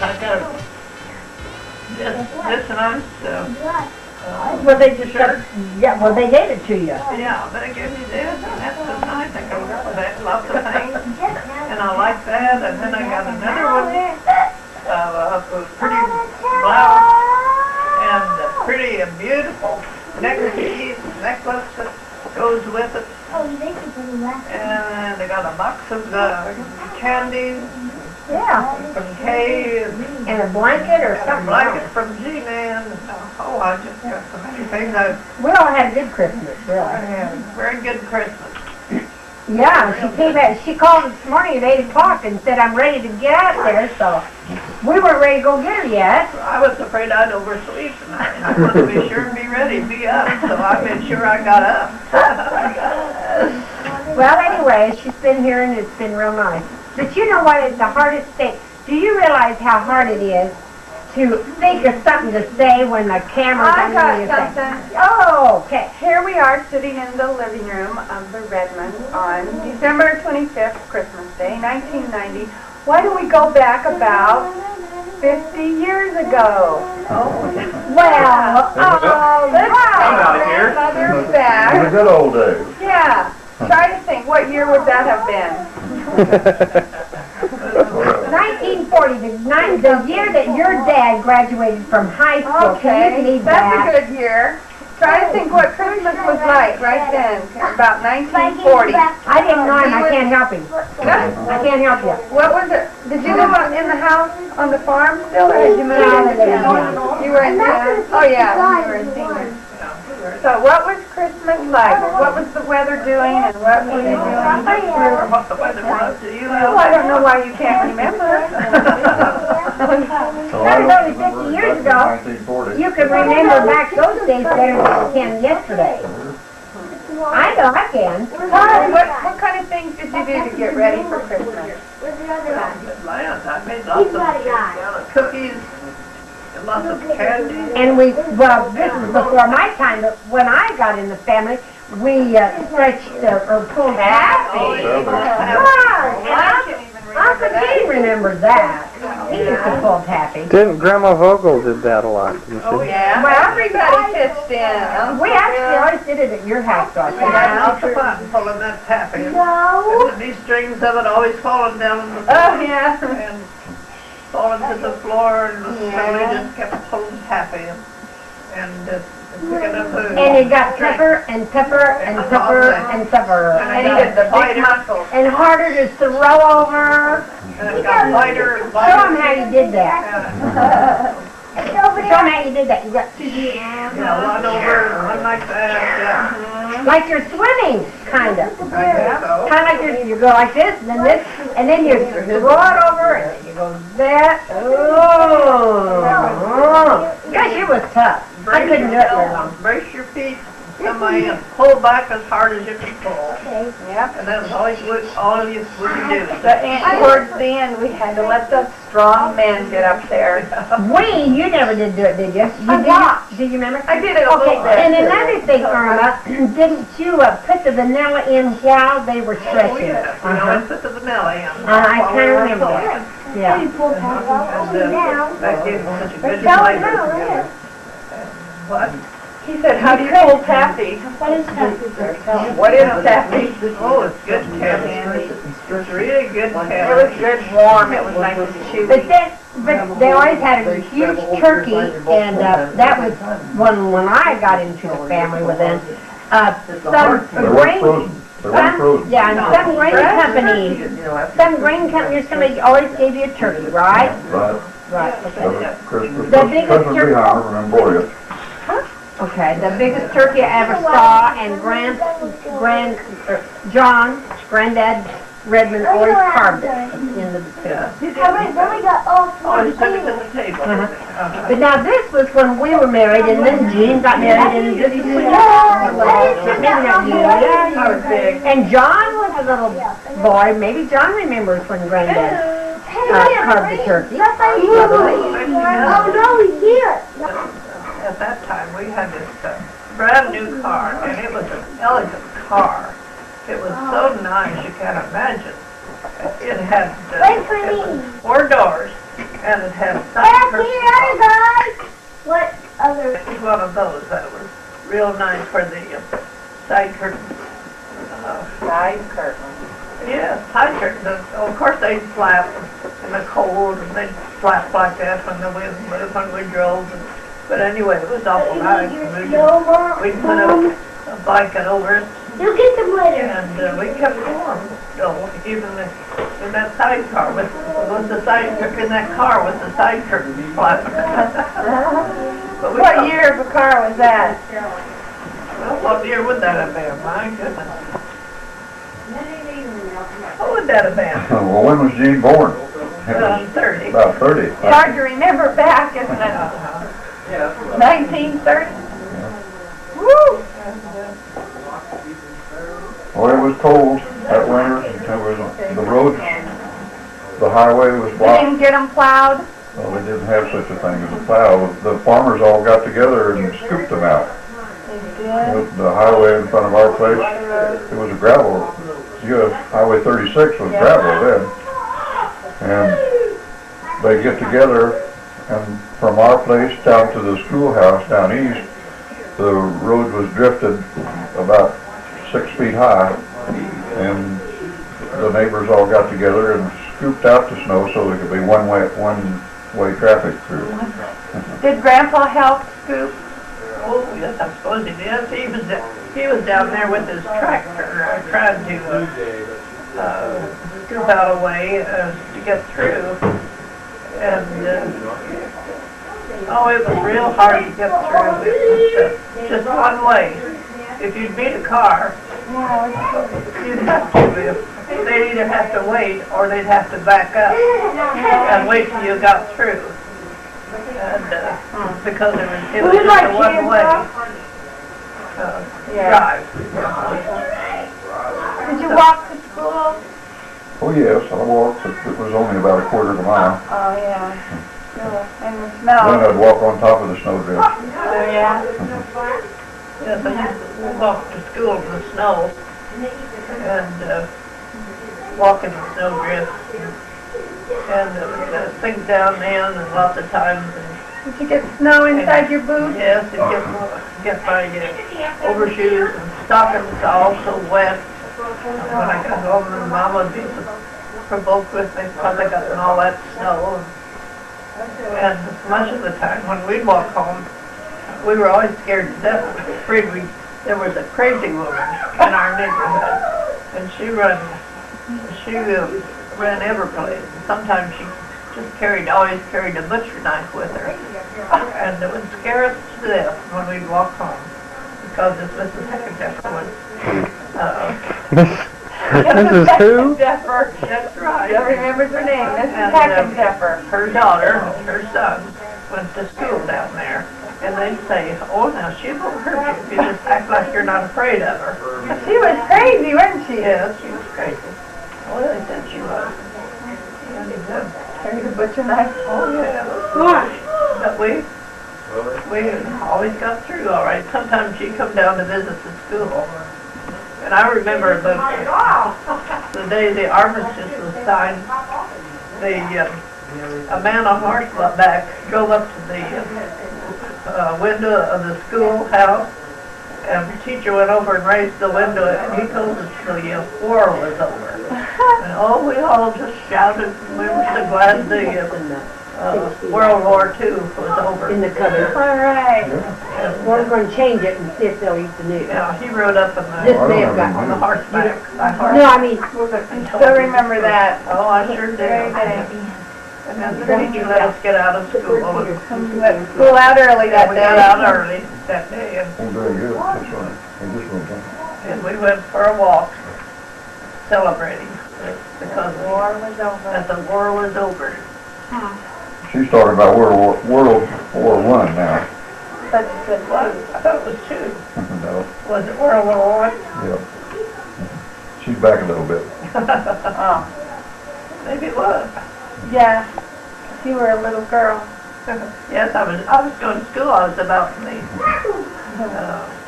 I got this nice. Well, they just yeah. Well, they gave it to you. Yeah, they gave me this, and that's so nice. I go with that, lots of things, and I like that. And then I got another one, a pretty blouse and a pretty and beautiful necklace that goes with it. And I got a box of candy. Yeah. From Kay And a blanket or something. A blanket from G-Man. Oh, I just got so many things. We all had a good Christmas, I really. had a very good Christmas. Yeah, she came out. She called this morning at 8 o'clock and said, "I'm ready to get out there." So we weren't ready to go get her yet. I was afraid I'd oversleep tonight. I wanted to be sure and be ready to be up, so I made sure I got up. Well, anyway, she's been here and it's been real nice. But you know what is the hardest thing? Do you realize how hard it is to think of something to say when the camera's on I got you? something. Oh, okay. Here we are sitting in the living room of the Redmonds on December 25th, Christmas Day, 1990. Why don't we go back about 50 years ago? Well, oh, Let's I'm out of here. Grandmother back. In the good old days. Yeah. Try to think, what year would that have been? 1940, the year that your dad graduated from high school. Can you Okay, believe that's that? a good year. Try to think what Christmas was like right then, about 1940. I didn't know him. I can't help him. I can't help you. What was it? Did you live in the house on the farm still, or did you move No, I into lived in town? town. You were in town? Oh yeah, you were in senior. So what was Christmas like? What was the weather doing, and what were you doing? What the weather was, do you Well, know? I don't know why you can't remember. So That was I only 50 years ago. 1940. You can remember back those days better than you can yesterday. I know I can. What kind of things did you do to get ready for Christmas? I made lots of cookies and lots of candy. And this is before my time, but when I got in the family, we stretched or pulled happy. Oh, Uncle Gene remembers that. He used to pull happy. Didn't Grandma Vogel did that a lot, didn't she? Oh, yeah. Well, everybody pitched in. We actually always did it at your house, so I We think. had lots of fun pulling that taffy. And these strings of it always falling down on the floor. Oh, yeah. And falling to the floor, and somebody just kept pulling taffy and picking up food. And it got tougher and tougher and tougher and tougher. And he did the big muscles. And harder to throw over. And it got lighter and Show them lighter. how you did that. Show them how you did that. You got Yeah, one over, one like that, yeah. like you're swimming, kind of. I guess so. Kind of like you go like this, and then this, and then you throw it over, and then you go that. Oh, gosh, it was tough. I couldn't do it very long. Brace your feet, come in, pull back as hard as you can pull. Yep. And that's all you would do. Towards the end, we had to let the strong men get up there. You never did do it, did you? I walked. Did you remember? I did it a little bit. And another thing, Irma, didn't you put the vanilla in while they were Oh, stretching? yeah, we always put the vanilla in. I kind of remember that. Yeah. And that gave it such a good flavor. What? He said, how do you pull taffy? What is taffy? Oh, it's good taffy. It's really good It was taffy. good warm. It was nice and chewy. But they always had a huge turkey, and that was when I got into the family with them. Some grain companies always gave you a turkey, right? Right. Right. Christmas The biggest be turkey. higher than Boreas. Okay, the biggest turkey I ever saw, and Granddad Redmon always carved it in the Yeah. food. Always took it to the table. But now this was when we were married, and then Jean got married, and this was when maybe not you. I was big. And John was a little boy. Maybe John remembers when Granddad carved the turkey. At that time, we had this brand new car, and it was an elegant car. It was so nice, you can't imagine. It had 4 doors, and it had side curtains. guys! What other? It was one of those that was real nice for the side curtains. Side curtain. Yeah, side curtains. Of course they'd flap in the cold, and they'd flap like that when the wind blew, when we drove. But anyway, it was awful nice. We'd put a blanket over it, You'll get them later. and we kept warm. So even in that sidecar, in that car with the side curtains flapping. But What year of a car was that? Well, what year would that have been? My goodness. What would that have been? Well, when was Gene born? 30. About 30. Hard to remember back, isn't it? 1930? Woo! Well, it was cold that winter. There was the roads, the highway was You blocked. didn't get them plowed? Well, they didn't have such a thing as a plow. The farmers all got together and scooped them out. The highway in front of our place, it was a gravel. Highway 36 was gravel then. And they get together, and from our place down to the schoolhouse down east, the road was drifted about 6 feet high, and the neighbors all got together and scooped out the snow so there could be one-way traffic through. Did Grandpa help scoop? Oh, yes, I suppose he did. He was down there with his tractor trying to scoop out a way to get through. And, it was real hard to get through. It was just one way. If you'd meet a car, you'd have to, they'd either have to wait or they'd have to back up and wait till you got through. And because it was just a one-way drive. Did you walk to school? Oh yes, I walked. It was only about a quarter of a mile. Oh, yeah. In the Then snow. I'd walk on top of the snowdrift. Oh, yeah. Yes, I used to walk to school in the snow and walk in the snowdrift. And things down then, and lots of times. Did you get snow inside your boots? Yes, and get my overshoes and stockings all so wet. When I got home, and Mom would be provoked with me because I got in all that snow. And much of the time when we'd walk home, we were always scared to death. Afraid there was a crazy woman in our neighborhood, and she ran every place. Sometimes she just always carried a butcher knife with her, and it would scare us to death when we'd walk home because this Mrs. Heckenjeffer was. Mrs. Who? Heckenjeffer. That's right. I remember her name, Mrs. And, Heckenjeffer. Her daughter and her son went to school down there, and they'd say, "Oh, now she won't hurt you if you just act like you're not afraid of her." She was crazy, wasn't she? Yes, she was crazy. Oh, they said she was. And, Carried a butcher knife. oh, yeah. But we always got through all right. Sometimes she'd come down to visit the school. And I remember the day the armistice was signed, a man on horseback drove up to the window of the schoolhouse, and the teacher went over and raised the window, and he told us the war was over. And we all just shouted, and we were so glad the World War II was over. In the cupboard. All right. We're going to change it and see if they'll eat the news. Yeah, he rode up on This may have gotten on the horseback. No, I mean, Still remember that. Oh, I sure do. Very good. And then the teacher let us get out of school. Let school out early that We day. got out early that day, Oh, very good. That's right. And this one, and we went for a walk, celebrating because The war was over. that the war was over. she's talking about World War I now. But you said what? I thought it was two. No, Was it World War I? yeah. She's back a little bit. Oh. Maybe it was. Yeah. You were a little girl. Yes, I was going to school. I was about in the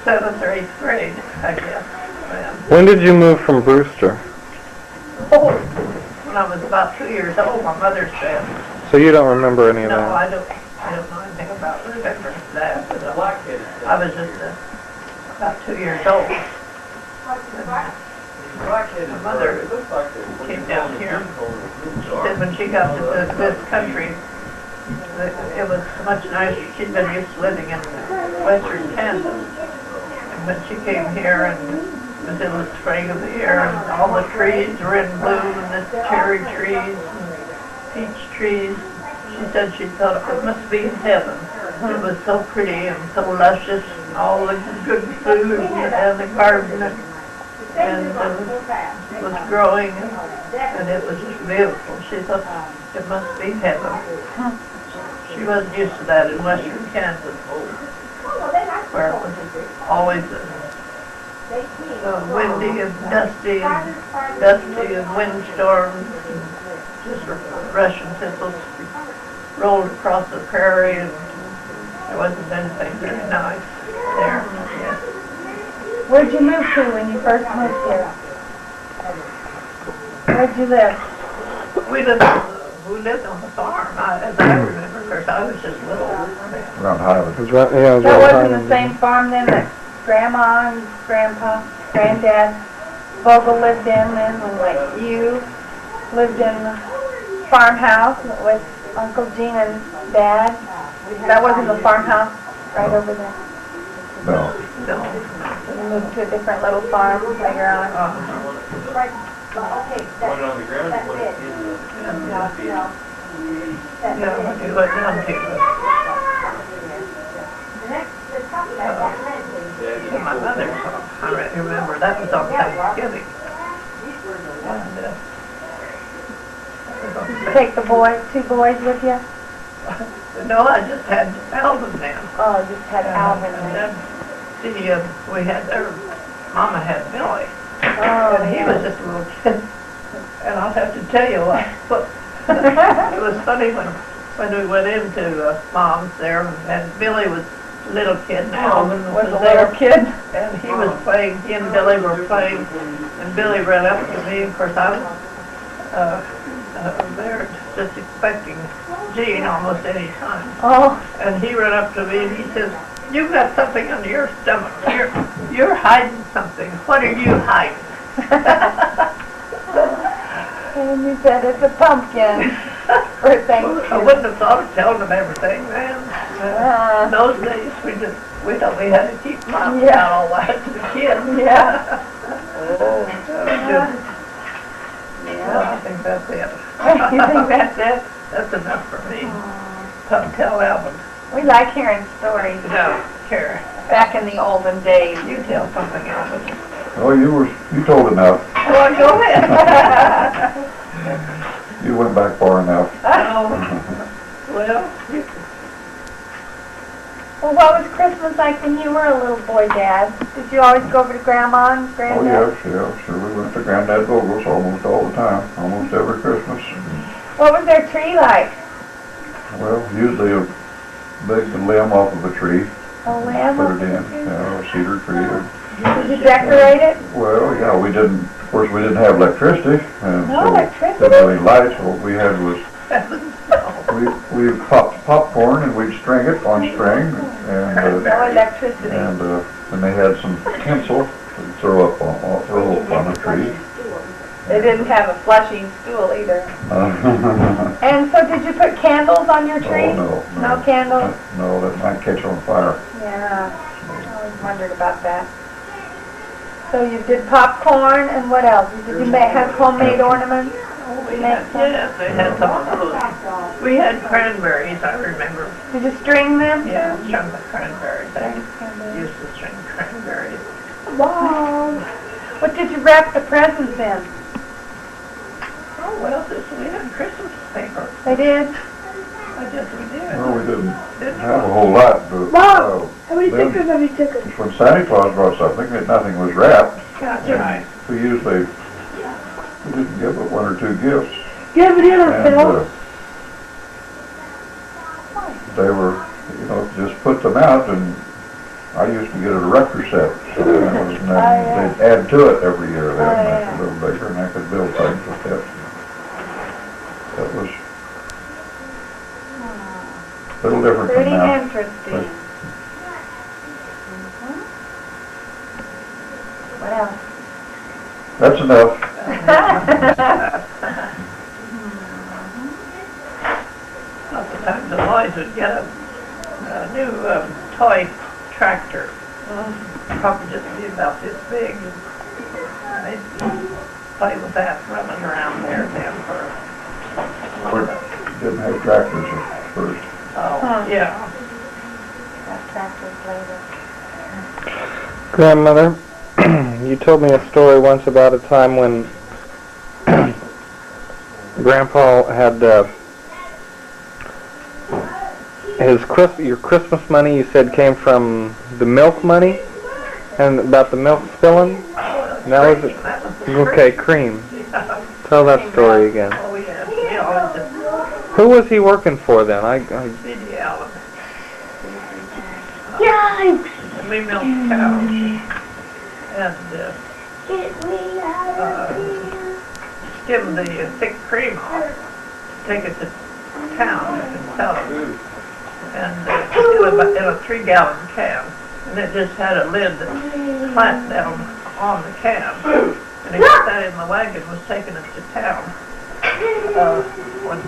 7th or 8th grade, I guess. Then. When did you move from Brewster? When I was about 2 years old, my mother said, So you don't remember any of No, that? I don't know anything about remembering that, but I was just about 2 years old. My mother came down here. She said when she got to this country, that it was much nicer. She'd been used to living in western Kansas. And when she came here and it was in the spring of the year and all the trees were in bloom and the cherry trees and peach trees, she said she thought it must be heaven. It was so pretty and so luscious, all the good food and the garden and was growing and it was just beautiful. She thought it must be heaven. She wasn't used to that in western Kansas, where it was always windy and dusty and windstorms, and just Russian thistles rolled across the prairie, and there wasn't anything very nice there. Yes. Where'd you move to when you first moved here? Where'd you live? We lived on the farm, as I remember. Of course, I was just little. Around Hiawatha. It was right, yeah, it was That right wasn't behind the same farm then that Grandma and Grandpa, Granddad Vogel lived in then, when like you lived in the farmhouse with Uncle Gene and Dad? That wasn't the farmhouse right over there? No. No. You moved to a different little farm later on? Yeah, when you went down to my mother's home, I remember that was on Thanksgiving. And, Did you take the boys, 2 boys with you? no, I just had Alvin then. Oh, you just had Alvin And then. then, we had Mama had Billy. Oh, And he was just a little kid. And I'll have to tell you what it was funny when we went into Mom's there, and Billy was a little kid, and Alvin was a there. little kid? And he was playing, he and Billy were playing, and Billy ran up to me. Of course, I was there just expecting Gene almost any time. Oh. And he ran up to me and he says, "You've got something under your stomach. You're hiding something. What are you hiding?" And you said it's a pumpkin for Thanksgiving. I wouldn't have thought of telling them everything, man. In those days, we thought we had to keep mom out all that to the kids. Yeah. Well, I think that's it. You think that's it? That's enough for me. Tell Alvin. We like hearing stories No, Karen, back in the olden days. you tell something, Alvin. Oh, you told enough. Well, go ahead. You went back far enough. Well, Well, what was Christmas like when you were a little boy, Dad? Did you always go over to Grandma and Oh, Granddad? yeah, sure. We went to Granddad Vogel's almost all the time, almost every Christmas. What was their tree like? Well, usually a big limb off of a tree, A lamb? put it in, a cedar tree. Did you decorate it? Well, yeah, we didn't have electricity, and No so electricity? didn't have any lights. What we had was, we popped popcorn and we'd string it on string, and No electricity. and they had some tinsel to throw up on the tree. They didn't have a flushing stool either. And so did you put candles on your tree? Oh, no. No candles? No, that might catch on fire. Yeah, I always wondered about that. So you did popcorn and what else? Did you have homemade ornaments? yes, they had some of those. We had cranberries, I remember. Did you string them? Yeah, strung the cranberries. I used to string cranberries. Wow. What did you wrap the presents in? Oh, well, we had Christmas paper. They did? I guess we did. Well, we didn't have a whole lot, but Mom, how many then- stickers have you taken? when Santa Claus brought something, that nothing was wrapped. That's right. We usually didn't give but 1 or 2 gifts. Give it in, And Phil. they were, just put them out, and I used to get a record set. So and then they'd add to it every year. They'd make it a little bigger, and I could build things with that. That was little different from Pretty now. interesting. What else? That's enough. Lots of times the boys would get a new toy tractor. Probably just be about this big. And they'd play with that running around there then for We didn't have tractors at first. oh, yeah. Got tractors later. Grandmother, you told me a story once about a time when Grandpa had your Christmas money. You said came from the milk money, and about the milk spilling. That was it. That was the Okay, cream. Yeah. Tell that story again. Oh, yes. We always just Who was he working for then? did the Alvin. Yikes! And we milked cows. And Get me out of here. skim the thick cream off, take it to town and sell it. And it was in a 3-gallon can, and it just had a lid that clamped down on the can. And he got that in the wagon, was taking it to town one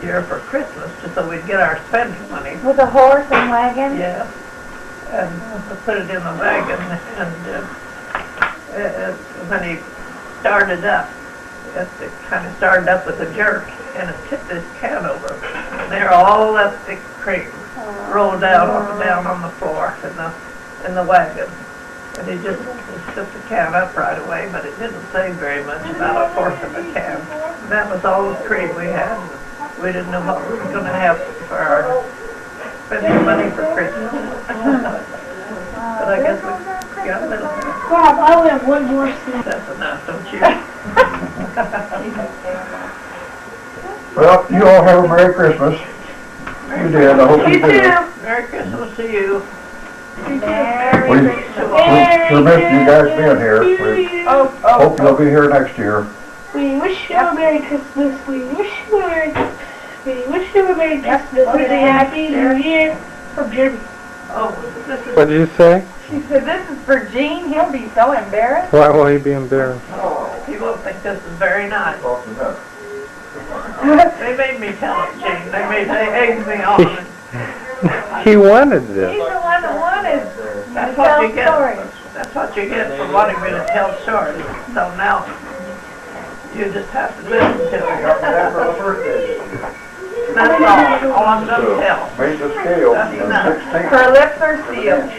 year for Christmas, just so we'd get our spending money. With a horse and wagon? Yeah. And we put it in the wagon, and when he started up, it kind of started up with a jerk, and it tipped this can over. And there, all that thick cream rolled down on the floor in the wagon. And he just took the can up right away, but it didn't save very much, about a fourth of a can. And that was all the cream we had. We didn't know what we were going to have for our spending money for Christmas. But I guess we got a little bit. Bob, I only have one more snack. That's enough, don't you? Well, you all have a Merry Christmas. You did, I hope you did. Merry Christmas to you. Merry We Christmas. sure missed you guys being here. We hope you'll be here next year. We wish you a Merry Christmas. We wish you a Merry Christmas. We wish you a Merry Christmas and a Happy New Year from Jimmy. Oh, this is, What did you say? She said, this is for Gene. He'll be so embarrassed. Why will he be embarrassed? oh, people think this is very nice. They made me tell it, Gene. They egged me on. He wanted He's this. the one that wanted That's to what tell you get. stories. That's what you get for wanting me to tell stories. So now, you just have to listen to it. That's all I'm going to tell. Made the scale, That's enough. 16. Her lips are sealed.